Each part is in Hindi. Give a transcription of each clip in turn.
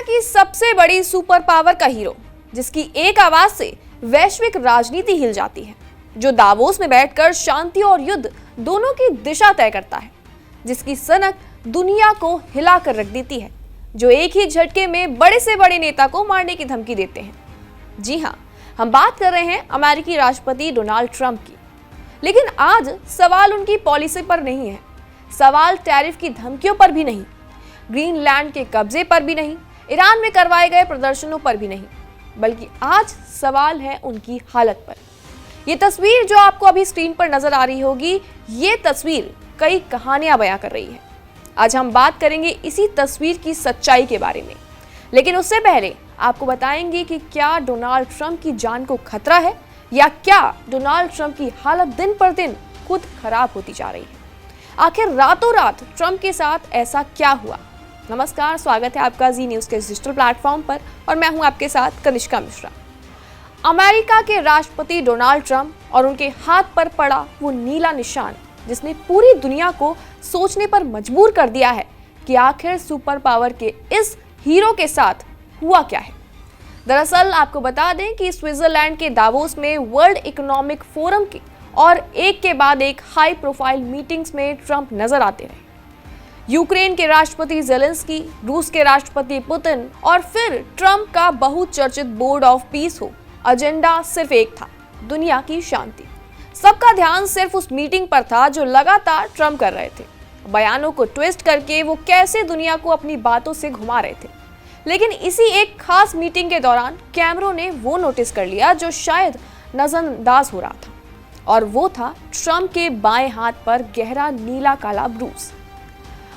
की सबसे बड़ी सुपर पावर का हीरो, जिसकी एक आवाज से वैश्विक राजनीति हिल जाती है, जो दावोस में बैठकर शांति और युद्ध दोनों की दिशा तय करता है, जिसकी सनक दुनिया को हिलाकर रख देती है, जो एक ही झटके में बड़े से बड़े नेता को मारने की धमकी देते हैं। जी हाँ, हम बात कर रहे हैं अमेरिकी राष्ट्रपति डोनाल्ड ट्रंप की। लेकिन आज सवाल उनकी पॉलिसी पर नहीं है, सवाल टैरिफ की धमकियों पर भी नहीं, ग्रीनलैंड के कब्जे पर भी नहीं, ईरान में करवाए गए प्रदर्शनों पर भी नहीं, बल्कि आज सवाल है उनकी हालत पर। ये तस्वीर जो आपको अभी स्क्रीन पर नजर आ रही होगी, ये तस्वीर कई कहानियां बयां कर रही है। आज हम बात करेंगे इसी तस्वीर की सच्चाई के बारे में, लेकिन उससे पहले आपको बताएंगे कि क्या डोनाल्ड ट्रंप की जान को खतरा है, या क्या डोनाल्ड ट्रंप की हालत दिन पर दिन खुद खराब होती जा रही है। आखिर रातों रात ट्रंप के साथ ऐसा क्या हुआ। नमस्कार, स्वागत है आपका जी न्यूज़ के डिजिटल प्लेटफॉर्म पर और मैं हूं आपके साथ कनिष्का मिश्रा। अमेरिका के राष्ट्रपति डोनाल्ड ट्रंप और उनके हाथ पर पड़ा वो नीला निशान, जिसने पूरी दुनिया को सोचने पर मजबूर कर दिया है कि आखिर सुपर पावर के इस हीरो के साथ हुआ क्या है। दरअसल आपको बता दें कि स्विट्जरलैंड के दावोस में वर्ल्ड इकोनॉमिक फोरम के और एक के बाद एक हाई प्रोफाइल मीटिंग्स में ट्रंप नजर आते रहे। यूक्रेन के राष्ट्रपति जेलेंस्की, रूस के राष्ट्रपति पुतिन और फिर ट्रंप का बहुचर्चित बोर्ड ऑफ पीस हो, एजेंडा सिर्फ एक था, दुनिया की शांति। सबका ध्यान सिर्फ उस मीटिंग पर था जो लगातार ट्रंप कर रहे थे। बयानों को ट्विस्ट करके वो कैसे दुनिया को अपनी बातों से घुमा रहे थे। लेकिन इसी एक खास मीटिंग के दौरान कैमरों ने वो नोटिस कर लिया जो शायद नजरअंदाज हो रहा था, और वो था ट्रंप के बाएं हाथ पर गहरा नीला काला ब्रूस।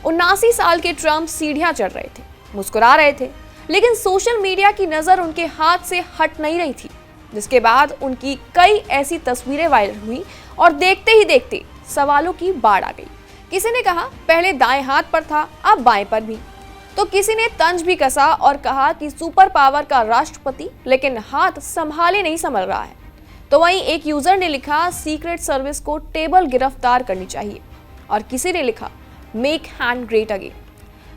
79 साल के ट्रंप सीढ़ियां चढ़ रहे थे, मुस्कुरा रहे थे, लेकिन सोशल मीडिया की नजर उनके हाथ से हट नहीं रही थी, जिसके बाद उनकी कई ऐसी तस्वीरें वायरल हुई और देखते ही देखते सवालों की बाढ़ आ गई। किसी ने कहा पहले दाएं हाथ पर था, अब बाएं पर भी। तो किसी ने तंज भी कसा और कहा कि सुपर पावर का राष्ट्रपति लेकिन हाथ संभाले नहीं संभल रहा है। तो वहीं एक यूजर ने लिखा सीक्रेट सर्विस को टेबल गिरफ्तार करनी चाहिए, और किसी ने लिखा मेक हैंड ग्रेट अगेन।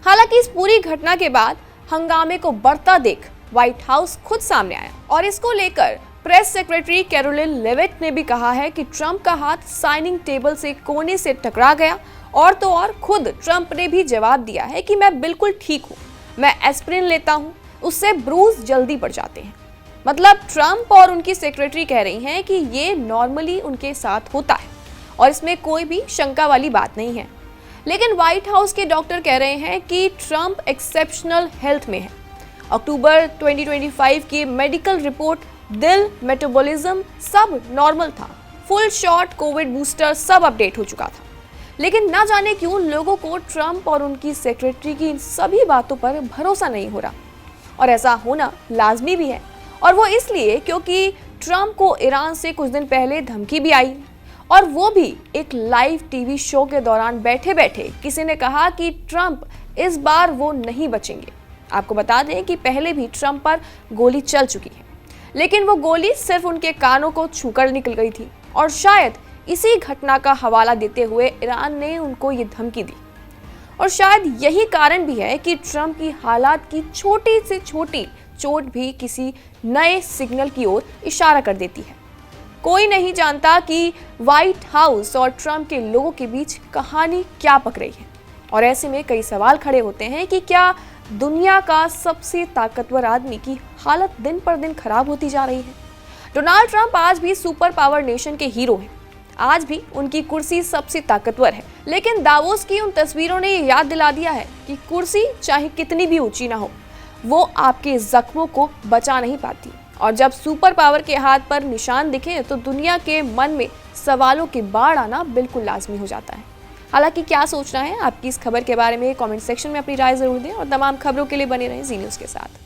हालांकि इस पूरी घटना के बाद हंगामे को बढ़ता देख व्हाइट हाउस खुद सामने आया, और इसको लेकर प्रेस सेक्रेटरी कैरोलिन लेविट ने भी कहा है कि ट्रंप का हाथ साइनिंग टेबल से कोने से टकरा गया, और तो और खुद ट्रंप ने भी जवाब दिया है कि मैं बिल्कुल ठीक हूँ, मैं एस्प्रिन लेता हूँ, उससे ब्रूज जल्दी बढ़ जाते हैं। मतलब ट्रंप और उनकी सेक्रेटरी कह रही हैं कि ये नॉर्मली उनके साथ होता है और इसमें कोई भी शंका वाली बात नहीं है। लेकिन व्हाइट हाउस के डॉक्टर कह रहे हैं कि ट्रंप एक्सेप्शनल हेल्थ में है। अक्टूबर 2025 की मेडिकल रिपोर्ट, दिल, मेटाबॉलिज्म सब नॉर्मल था, फुल शॉट, कोविड बूस्टर सब अपडेट हो चुका था। लेकिन ना जाने क्यों लोगों को ट्रंप और उनकी सेक्रेटरी की इन सभी बातों पर भरोसा नहीं हो रहा, और ऐसा होना लाजमी भी है। और वो इसलिए क्योंकि ट्रंप को ईरान से कुछ दिन पहले धमकी भी आई, और वो भी एक लाइव टीवी शो के दौरान बैठे बैठे किसी ने कहा कि ट्रंप इस बार वो नहीं बचेंगे। आपको बता दें कि पहले भी ट्रंप पर गोली चल चुकी है, लेकिन वो गोली सिर्फ उनके कानों को छूकर निकल गई थी, और शायद इसी घटना का हवाला देते हुए ईरान ने उनको ये धमकी दी। और शायद यही कारण भी है कि ट्रंप की हालात की छोटी से छोटी चोट भी किसी नए सिग्नल की ओर इशारा कर देती है। कोई नहीं जानता कि व्हाइट हाउस और ट्रंप के लोगों के बीच कहानी क्या पक रही है, और ऐसे में कई सवाल खड़े होते हैं कि क्या दुनिया का सबसे ताकतवर आदमी की हालत दिन पर दिन खराब होती जा रही है। डोनाल्ड ट्रंप आज भी सुपर पावर नेशन के हीरो हैं, आज भी उनकी कुर्सी सबसे ताकतवर है, लेकिन दावोस की उन तस्वीरों ने ये याद दिला दिया है कि कुर्सी चाहे कितनी भी ऊंची ना हो, वो आपके जख्मों को बचा नहीं पाती। और जब सुपर पावर के हाथ पर निशान दिखे तो दुनिया के मन में सवालों की बाढ़ आना बिल्कुल लाजमी हो जाता है। हालांकि क्या सोचना है आपकी इस खबर के बारे में कमेंट सेक्शन में अपनी राय जरूर दें, और तमाम खबरों के लिए बने रहें जी न्यूज़ के साथ।